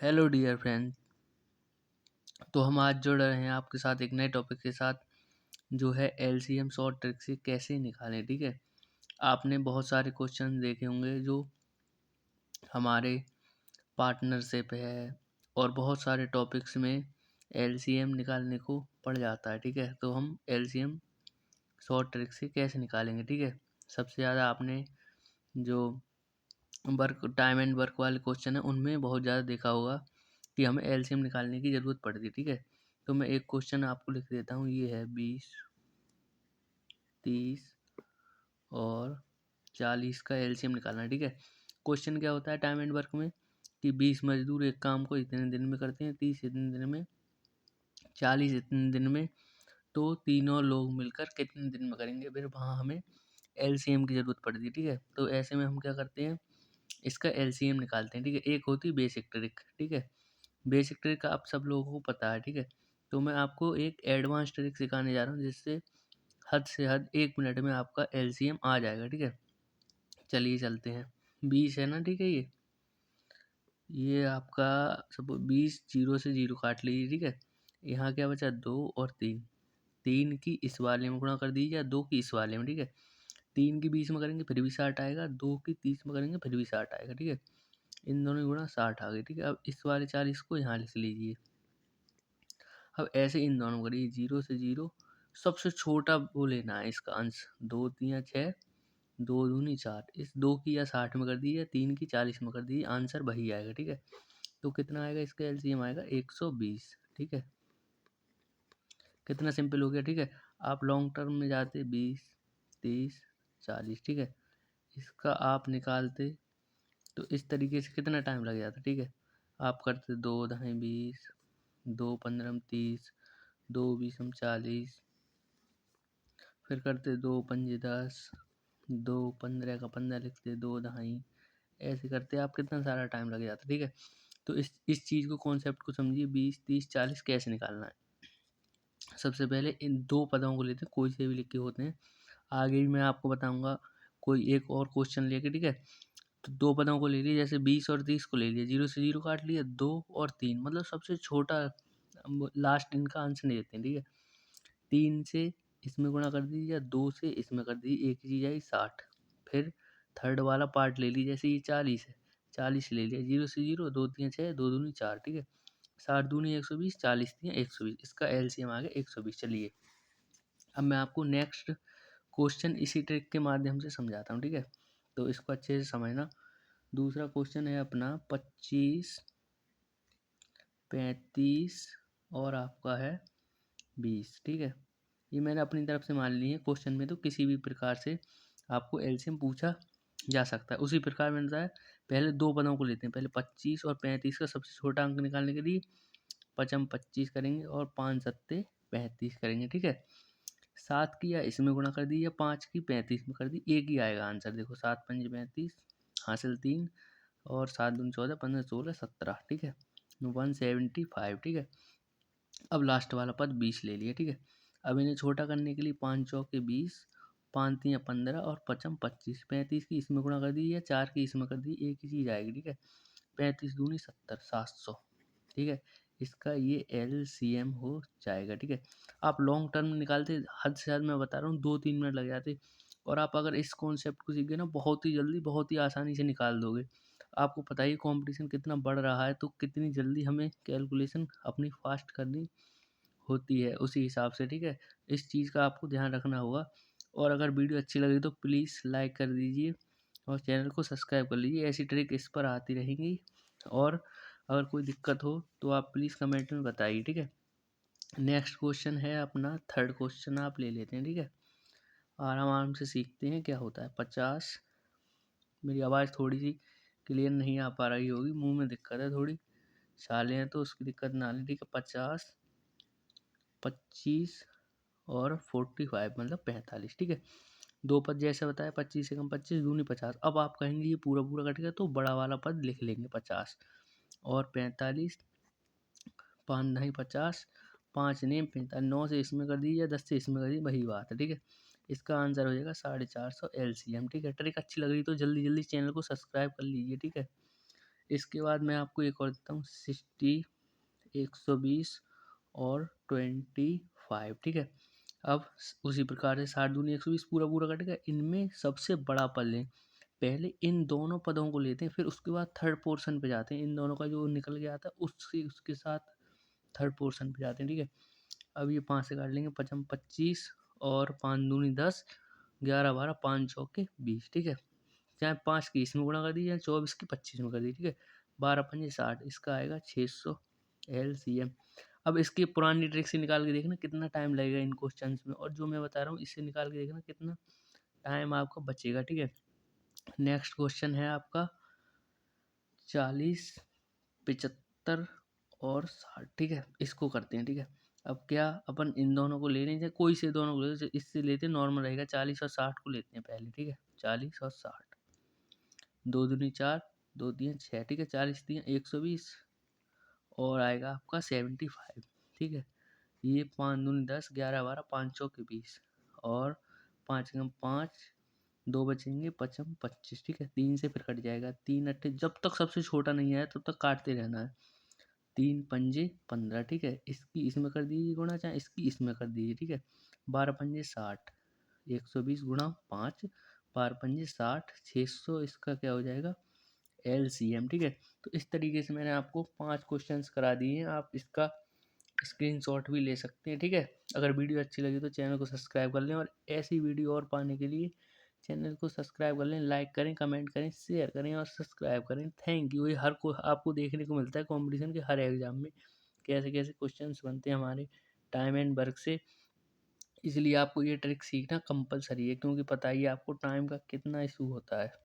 Hello dear friend. तो हम आज जुड़ रहे हैं आपके साथ एक नए टॉपिक के साथ, जो है एलसीएम शॉर्ट ट्रिक से कैसे निकालें। ठीक है, आपने बहुत सारे क्वेश्चन देखे होंगे जो हमारे पार्टनरशिप है और बहुत सारे टॉपिक्स में एलसीएम निकालने को पड़ जाता है। ठीक है, तो हम एलसीएम शॉर्ट ट्रिक से कैसे निकालेंगे। ठीक है, सबसे ज़्यादा आपने जो वर्क टाइम एंड वर्क वाले क्वेश्चन है उनमें बहुत ज़्यादा देखा होगा कि हमें एलसीएम निकालने की ज़रूरत पड़ती है। ठीक है, तो मैं एक क्वेश्चन आपको लिख देता हूँ। ये है 20, 30 और 40 का एलसीएम निकालना है। ठीक है, क्वेश्चन क्या होता है टाइम एंड वर्क में कि 20 मजदूर एक काम को इतने दिन में करते हैं, 30 इतने दिन में, 40 इतने दिन में, तो तीनों लोग मिलकर कितने दिन में करेंगे। फिर वहाँ हमें एलसीएम की ज़रूरत पड़ती है। ठीक है, तो ऐसे में हम क्या करते हैं, इसका एलसीएम निकालते हैं। ठीक है, एक होती है बेसिक ट्रिक। ठीक है, बेसिक ट्रिक आप सब लोगों को पता है। ठीक है, तो मैं आपको एक एडवांस ट्रिक सिखाने जा रहा हूँ जिससे हद से हद 1 मिनट में आपका एलसीएम आ जाएगा। ठीक है, चलिए चलते हैं। 20 है ना। ठीक है, ये आपका सब 20, जीरो से जीरो काट लीजिए। ठीक है, यहाँ क्या बचा, 2 और 3। 3 की इस वाले में गुणा कर दीजिए या 2 की इस वाले में। ठीक है, 3 की 20 में करेंगे फिर भी 60 आएगा, 2 की 30 में करेंगे फिर भी 60 आएगा। ठीक है, इन दोनों की गुणा 60 आ गई। ठीक है, अब इस वाले 40 को यहाँ लिख लीजिए। अब ऐसे इन दोनों करिए, जीरो से जीरो, सबसे छोटा वो लेना है इसका अंश। 2 तिया 6, 2 दूनी 4, इस 2 की या 60 में कर दीजिए, 3 की 40 में कर दीजिए, आंसर वही आएगा। ठीक है, तो कितना आएगा, इसका एलसीएम आएगा 120। ठीक है, कितना सिंपल हो गया। ठीक है, आप लॉन्ग टर्म में जाते 20, 30, 40। ठीक है, इसका आप निकालते तो इस तरीके से कितना टाइम लग जाता। ठीक है, आप करते 2 दहाई 20, 2 15 30, 2 20 40, फिर करते 2 पंजे 10, 2 15 का 15 लिखते, 2 दहाई, ऐसे करते आप कितना सारा टाइम लग जाता। ठीक है, तो इस चीज़ को, कॉन्सेप्ट को समझिए। 20, 30, 40 कैसे निकालना है। सबसे पहले इन दो पदों को लेते हैं, कोई से भी लिख के होते हैं, आगे भी मैं आपको बताऊंगा कोई एक और क्वेश्चन लेके। ठीक है, तो दो पदों को ले लिए, जैसे 20 और 30 को ले लिया, जीरो से जीरो काट लिया, 2 और 3, मतलब सबसे छोटा लास्ट इनका आंसर नहीं देते हैं। ठीक है, 3 से इसमें गुणा कर दीजिए या 2 से इसमें कर दीजिए, एक चीज आई 60। फिर थर्ड वाला पार्ट ले लीजिए, जैसे ये 40 है, 40 ले लिया, जीरो से जीरो, 2 तिया 6, 2 दूनी 4। ठीक है, 60 दूनी 120, 40 तिया 120, इसका एलसीएम आ गया 120। चलिए अब मैं आपको नेक्स्ट क्वेश्चन इसी ट्रिक के माध्यम से समझाता हूँ। ठीक है, तो इसको अच्छे से समझना। दूसरा क्वेश्चन है अपना 25, 35 और आपका है 20। ठीक है, ये मैंने अपनी तरफ से मान ली है। क्वेश्चन में तो किसी भी प्रकार से आपको एलसीएम पूछा जा सकता है। उसी प्रकार में है, पहले दो पदों को लेते हैं। पहले 25 और 35 का सबसे छोटा अंक निकालने के लिए पचम 25 करेंगे और 5 सत्ते 35 करेंगे। ठीक है, 7 की या इसमें गुणा कर दी या 5 की 35 में कर दी, एक ही आएगा आंसर। देखो 7 पंजे 35, हासिल 3, और 7 दूनी 14, 15 16 17। ठीक है, 175। ठीक है, अब लास्ट वाला पद 20 ले लिया। ठीक है, अब इन्हें छोटा करने के लिए 5 चौके 20, 5 तिया 15 और पचम 25। 35 की इसमें गुणा कर दी या 4 की इसमें कर दी, एक ही चीज़ आएगी। ठीक है, 35 दूनी 70, 700। ठीक है, इसका ये एलसीएम हो जाएगा। ठीक है, आप लॉन्ग टर्म निकालते हद से हद मैं बता रहा हूँ 2-3 मिनट लग जाते, और आप अगर इस कॉन्सेप्ट को सीख गए ना, बहुत ही जल्दी बहुत ही आसानी से निकाल दोगे। आपको पता ही कंपटीशन कितना बढ़ रहा है, तो कितनी जल्दी हमें कैलकुलेशन अपनी फास्ट करनी होती है उसी हिसाब से। ठीक है, इस चीज़ का आपको ध्यान रखना होगा। और अगर वीडियो अच्छी लगी तो प्लीज़ लाइक कर दीजिए और चैनल को सब्सक्राइब कर लीजिए, ऐसी ट्रिक इस पर आती रहेंगी। और अगर कोई दिक्कत हो तो आप प्लीज़ कमेंट में बताइए। ठीक है, नेक्स्ट क्वेश्चन है अपना थर्ड क्वेश्चन, आप ले लेते हैं। ठीक है, आराम आराम से सीखते हैं क्या होता है। 50, मेरी आवाज़ थोड़ी सी क्लियर नहीं आ पा रही होगी, मुंह में दिक्कत है थोड़ी, छाले हैं तो उसकी दिक्कत ना लें। ठीक है, 50, 25 और 45 मतलब 45। ठीक है, दो पद जैसे बताया, 25 से कम 25 दूनी 50। अब आप कहेंगे ये पूरा पूरा कटेगा, तो बड़ा वाला पद लिख लेंगे 50 और 45, 5 नहीं 50, 5 नेम 45, 9 से इसमें कर दीजिए, 10 से इसमें कर दीजिए, वही बात है। ठीक है, इसका आंसर हो जाएगा 450 एलसीएम। ठीक है, ट्रिक अच्छी लग रही तो जल्दी जल्दी चैनल को सब्सक्राइब कर लीजिए। ठीक है, इसके बाद मैं आपको एक और देता हूँ 60, 120 और 25, ठीक है। अब उसी प्रकार से 60 दूनी 120 पूरा पूरा कटेगा। इनमें सबसे बड़ा पद लें, पहले इन दोनों पदों को लेते हैं, फिर उसके बाद थर्ड पोर्शन पे जाते हैं। इन दोनों का जो निकल गया था उसके साथ थर्ड पोर्शन पे जाते हैं, ठीक है। अब ये 5 से काट लेंगे, 55 25 और 5 दूनी 10, 11 12 5 चौके 20, ठीक है। चाहे 5 की इसमें गुणा कर दीजिए, चाहे 24 की 25 में कर दीजिए, ठीक है। 12 पंजे 60, इसका आएगा 600 LCM। अब इसकी पुरानी ट्रिक से निकाल के देखना कितना टाइम लगेगा इन क्वेश्चंस में, और जो मैं बता रहा हूँ इससे निकाल के देखना कितना टाइम आपका बचेगा, ठीक है। नेक्स्ट क्वेश्चन है आपका 40, 75 और 60, ठीक है। इसको करते हैं, ठीक है। अब क्या अपन इन दोनों को ले लेंगे, कोई से दोनों को ले, इससे लेते हैं नॉर्मल रहेगा। 40 और 60 को लेते हैं पहले, ठीक है। 40 और 60, 2 दूनी 4, 2 दिए 6, ठीक है। 40 दिए 120 और आएगा आपका 75, ठीक है। ये 5 दूनी 10, 11 12 5 चौके 20 और 5 एकम 5, 2 बचेंगे 55 25, ठीक है। 3 से फिर कट जाएगा, 3 अट्ठे, जब तक सबसे छोटा नहीं आया तब तक काटते रहना है। 3 पंजे 15, ठीक है। इसकी इसमें कर दीजिए गुणा, चाहे इसकी इसमें कर दीजिए, ठीक है। 12 पंजे 60, 120 गुणा 5, 12 पंजे 60, 600, इसका क्या हो जाएगा LCM, ठीक है। तो इस तरीके से मैंने आपको 5 क्वेश्चंस करा दिए हैं। आप इसका स्क्रीनशॉट भी ले सकते हैं, ठीक है। अगर वीडियो अच्छी लगी तो चैनल को सब्सक्राइब कर लें, और ऐसी वीडियो और पाने के लिए चैनल को सब्सक्राइब कर लें, लाइक करें, कमेंट करें, शेयर करें और सब्सक्राइब करें। Thank you. ये हर को आपको देखने को मिलता है कंपटीशन के हर एग्जाम में कैसे कैसे क्वेश्चंस बनते हैं हमारे टाइम एंड वर्क से। इसलिए आपको ये ट्रिक सीखना कंपलसरी है, क्योंकि पता ही है आपको टाइम का कितना इशू होता है।